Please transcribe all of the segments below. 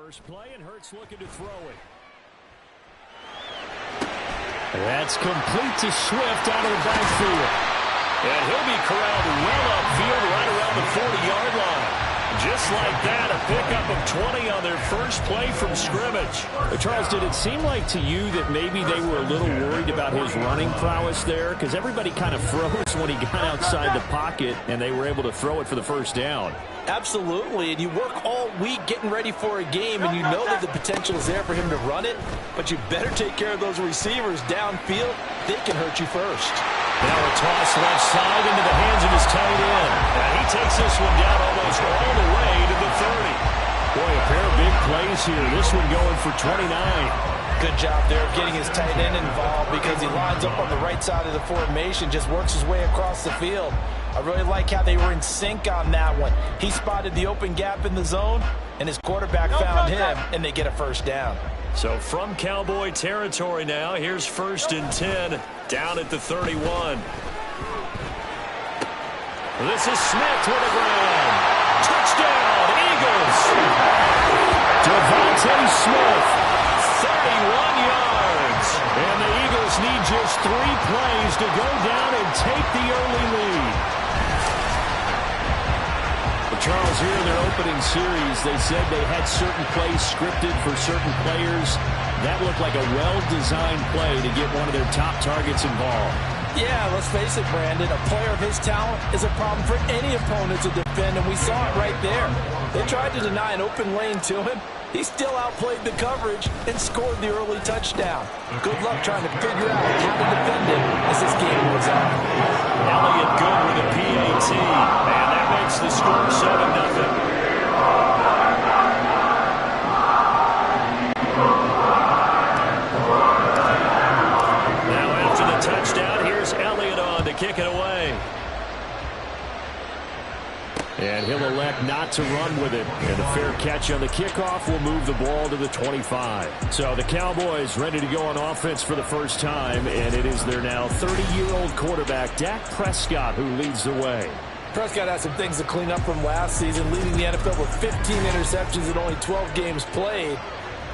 First play, and Hurts looking to throw it. That's complete to Swift out of the backfield. And he'll be corralled well upfield right around the 40-yard line. Just like that, a pickup of 20 on their first play from scrimmage. Charles, did it seem like to you that maybe they were a little worried about his running prowess there? Because everybody kind of froze when he got outside the pocket, and they were able to throw it for the first down. Absolutely, and you work all week getting ready for a game, and you know that the potential is there for him to run it, but you better take care of those receivers downfield. They can hurt you first. Now a toss left side into the hands of his tight end. And he takes this one down almost all the way to the 30. Boy, a pair of big plays here. This one going for 29. Good job there of getting his tight end involved because he lines up on the right side of the formation, just works his way across the field. I really like how they were in sync on that one. He spotted the open gap in the zone, and his quarterback found him, and they get a first down. So from Cowboy territory now, here's 1st and 10 down at the 31. This is Smith with a grab. Touchdown, Eagles. Devontae Smith, 31 yards. And the Eagles need just 3 plays to go down and take the early lead. Charles, here in their opening series, they said they had certain plays scripted for certain players. That looked like a well-designed play to get one of their top targets involved. Yeah, let's face it, Brandon. A player of his talent is a problem for any opponent to defend, and we saw it right there. They tried to deny an open lane to him. He still outplayed the coverage and scored the early touchdown. Good luck trying to figure out how to defend him as this game goes on. Elliott good with a PAT. And that makes the score 7-0. Touchdown. Here's Elliott on to kick it away. And he'll elect not to run with it. And a fair catch on the kickoff will move the ball to the 25. So the Cowboys ready to go on offense for the first time. And it is their now 30-year-old quarterback, Dak Prescott, who leads the way. Prescott has some things to clean up from last season, leading the NFL with 15 interceptions in only 12 games played.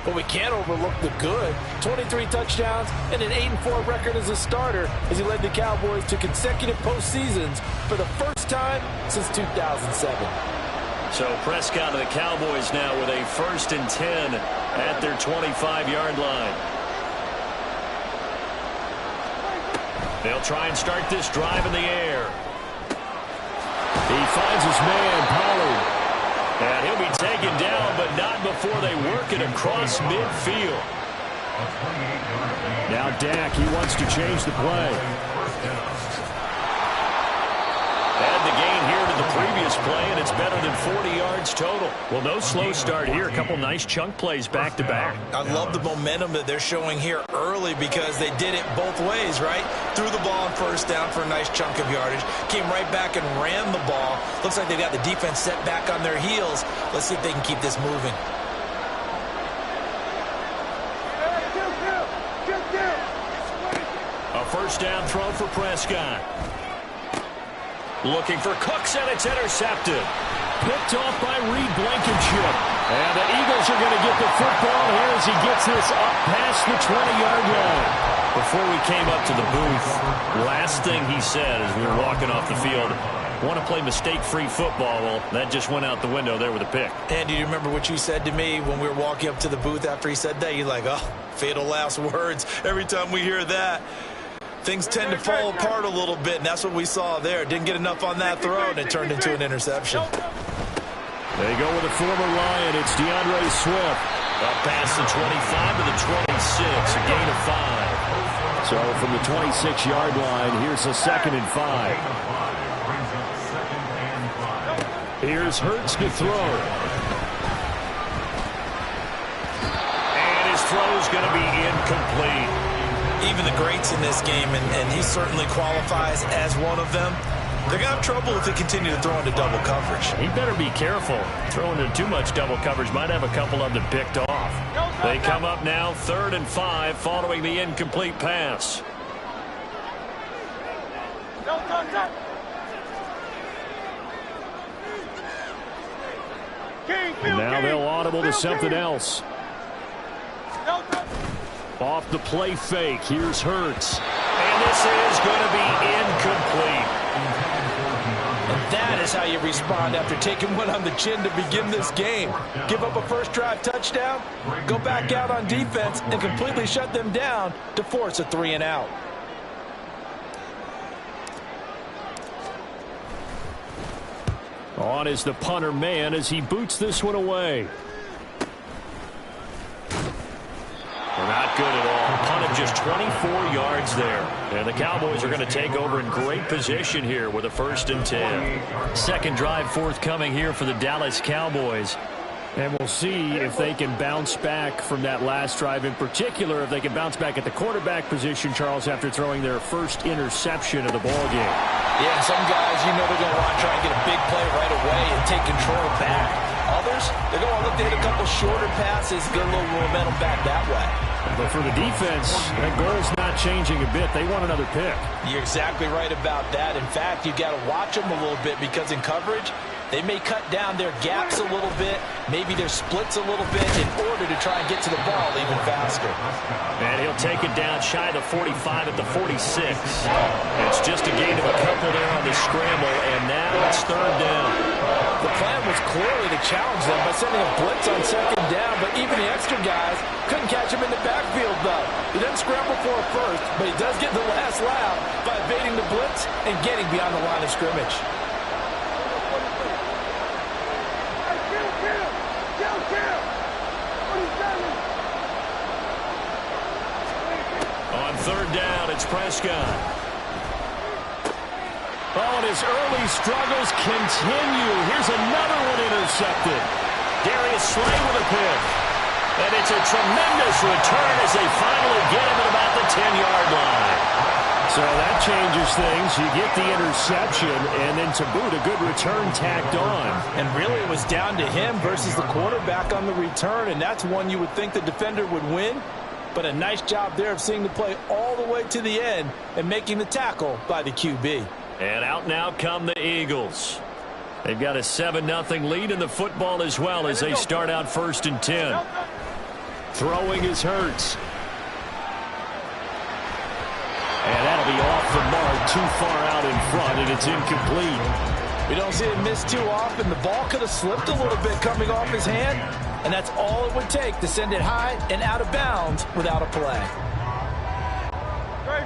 But we can't overlook the good. 23 touchdowns and an 8-4 record as a starter as he led the Cowboys to consecutive postseasons for the first time since 2007. So Prescott and the Cowboys now with a 1st and 10 at their 25-yard line. They'll try and start this drive in the air. He finds his man, Pollard. And he'll be taken down, but not before they work it across midfield. Now Dak, he wants to change the play. Add the gain here to the previous play, and it's better than 40 yards total. Well, no slow start here. A couple nice chunk plays back-to-back. I love the momentum that they're showing here early because they did it both ways, right? Threw the ball on 1st down for a nice chunk of yardage. Came right back and ran the ball. Looks like they've got the defense set back on their heels. Let's see if they can keep this moving. A 1st down throw for Prescott. Looking for Cooks, and it's intercepted. Picked off by Reed Blankenship. And the Eagles are going to get the football here as he gets this up past the 20-yard line. Before we came up to the booth, last thing he said as we were walking off the field, want to play mistake-free football. Well, that just went out the window there with a pick. And do you remember what you said to me when we were walking up to the booth after he said that? You're like, oh, fatal last words. Every time we hear that, things tend to fall apart a little bit, and that's what we saw there. Didn't get enough on that throw, and it turned into an interception. They go with a former Lion. It's DeAndre Swift. Up past the 25 to the 26, a gain of 5. So from the 26-yard line, here's a 2nd and 5. Here's Hurts to throw. And his throw's going to be incomplete. Even the greats in this game, and he certainly qualifies as one of them, they're going to have trouble if they continue to throw into double coverage. He better be careful. Throwing into too much double coverage might have a couple of them picked off. They come up now 3rd and 5 following the incomplete pass. And now they'll audible to something else. Off the play fake. Here's Hurts. And this is going to be incomplete. And that is how you respond after taking one on the chin to begin this game. Give up a first drive touchdown, go back out on defense, and completely shut them down to force a 3-and-out. On is the punter man as he boots this one away. Well, not good at all. Punt of just 24 yards there. And the Cowboys are going to take over in great position here with a 1st and 10. Second drive forthcoming here for the Dallas Cowboys. And we'll see if they can bounce back from that last drive, in particular if they can bounce back at the quarterback position, Charles, after throwing their first interception of the ballgame. Yeah, some guys, you know, they're going to want to try and get a big play right away and take control back. Others, they're going to look to hit a couple shorter passes, get a little momentum back that way. But for the defense, that goal's not changing a bit. They want another pick. You're exactly right about that. In fact, you've got to watch them a little bit because in coverage, they may cut down their gaps a little bit, maybe their splits a little bit in order to try and get to the ball even faster. And he'll take it down shy of the 45 at the 46. It's just a gain of a couple there on the scramble, and now it's 3rd down. The plan was clearly to challenge them by sending a blitz on 2nd down, but even the extra guys couldn't catch him in the backfield, though. He doesn't scramble for a first, but he does get the last laugh by evading the blitz and getting beyond the line of scrimmage. On 3rd down, it's Prescott. Oh, and his early struggles continue. Here's another one intercepted. Darius Slay with a pick. And it's a tremendous return as they finally get him at about the 10-yard line. So that changes things. You get the interception, and then to boot, a good return tacked on. And really it was down to him versus the quarterback on the return, and that's one you would think the defender would win. But a nice job there of seeing the play all the way to the end and making the tackle by the QB. And out now come the Eagles. They've got a 7-0 lead in the football as well as they start out 1st and 10. Throwing is Hurts. And that'll be off the mark, too far out in front, and it's incomplete. We don't see it miss too often. The ball could have slipped a little bit coming off his hand, and that's all it would take to send it high and out of bounds without a play.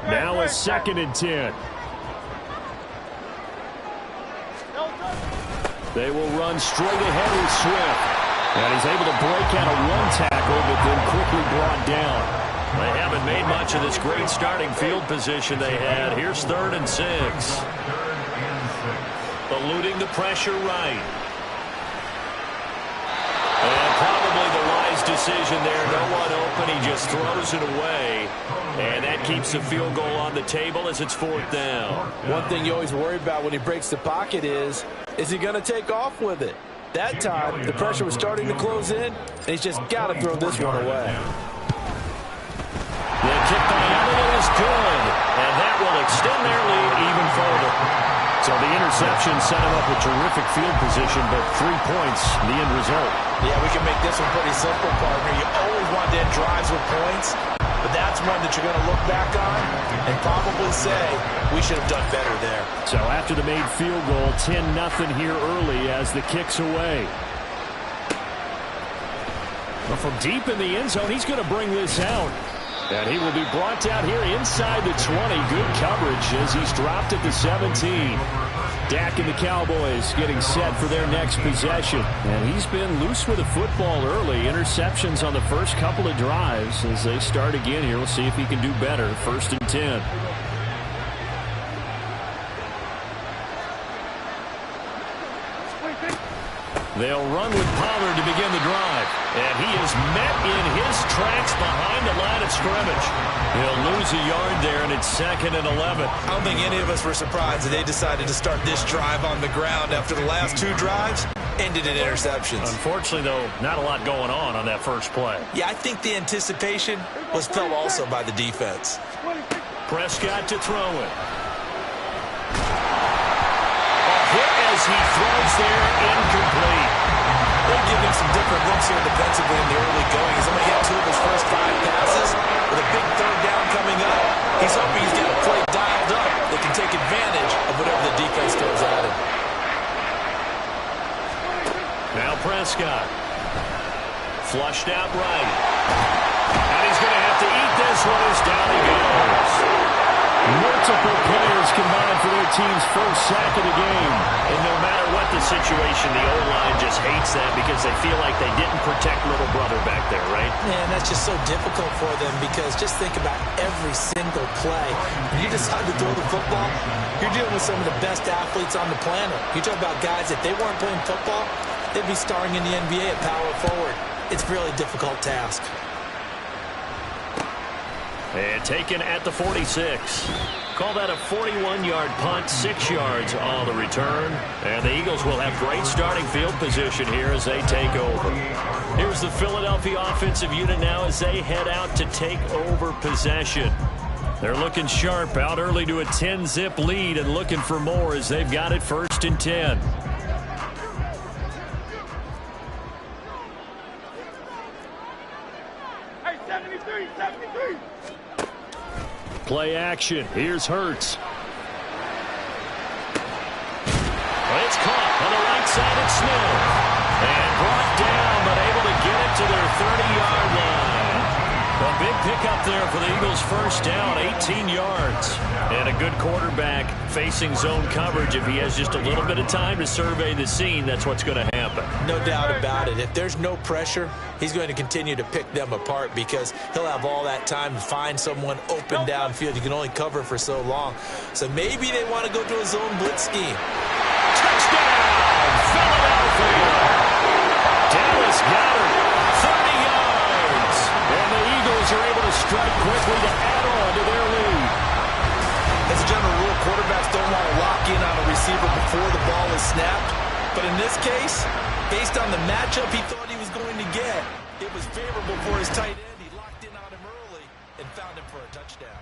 Now a 2nd and 10. They will run straight ahead with Swift. And he's able to break out of one tackle, but then quickly brought down. They haven't made much of this great starting field position they had. Here's 3rd and 6. Eluding the pressure right. And probably the wise decision there. No one open. He just throws it away. And that keeps the field goal on the table as it's 4th down. One thing you always worry about when he breaks the pocket is he going to take off with it? That time, the pressure was starting to close in, and he's just got to throw this one away. The kick by Elliott is good, and that will extend their lead even further. So the interception set him up with terrific field position, but 3 points, the end result. Yeah, we can make this one pretty simple, partner. You always want to end drives with points, but that's one that you're going to look back on and probably say, we should have done better there. So after the made field goal, 10-0 here early as the kick's away. Well, from deep in the end zone, he's going to bring this out. And he will be brought down here inside the 20. Good coverage as he's dropped at the 17. Dak and the Cowboys getting set for their next possession. And he's been loose with the football early. Interceptions on the first couple of drives. As they start again here, we'll see if he can do better. 1st and 10. They'll run with Pollard to begin the drive. And he is met in his tracks behind the line of scrimmage. He'll lose a yard there, and it's 2nd and 11. I don't think any of us were surprised that they decided to start this drive on the ground after the last 2 drives ended in interceptions. Unfortunately, though, not a lot going on that first play. Yeah, I think the anticipation was felt also by the defense. Prescott to throw it. A hit as he throws there, incomplete. really giving some different looks here defensively in the early going. He's only hit 2 of his first 5 passes. With a big third down coming up, he's hoping he's got a play dialed up that can take advantage of whatever the defense throws at him. Now Prescott. Flushed out right. And he's going to have to eat this one as down he goes. Multiple players combined for their team's first sack of the game. And no matter what the situation, the O-line just hates them because they feel like they didn't protect little brother back there, right? Man, that's just so difficult for them because just think about every single play. When you decide to throw the football, you're dealing with some of the best athletes on the planet. You talk about guys, if they weren't playing football, they'd be starring in the NBA at power forward. It's a really difficult task. And taken at the 46. Call that a 41-yard punt, 6 yards on the return. And the Eagles will have great starting field position here as they take over. Here's the Philadelphia offensive unit now as they head out to take over possession. They're looking sharp, out early to a 10-zip lead and looking for more as they've got it 1st and 10. Play action. Here's Hurts. Well, it's caught on the right side of Smith. And brought down, but able to get it to their 30-yard line. A big pickup there for the Eagles' first down, 18 yards. And a good quarterback facing zone coverage. If he has just a little bit of time to survey the scene, that's what's going to happen. No doubt about it. If there's no pressure, he's going to continue to pick them apart because he'll have all that time to find someone open downfield. You can only cover for so long. So maybe they want to go to a zone blitz scheme. Touchdown, Philadelphia. Dallas Goedert, 30 yards. And the Eagles are able to strike quickly to add on to their lead. As a general rule, quarterbacks don't want to lock in on a receiver before the ball is snapped. But in this case, based on the matchup he thought he was going to get, it was favorable for his tight end. He locked in on him early and found him for a touchdown.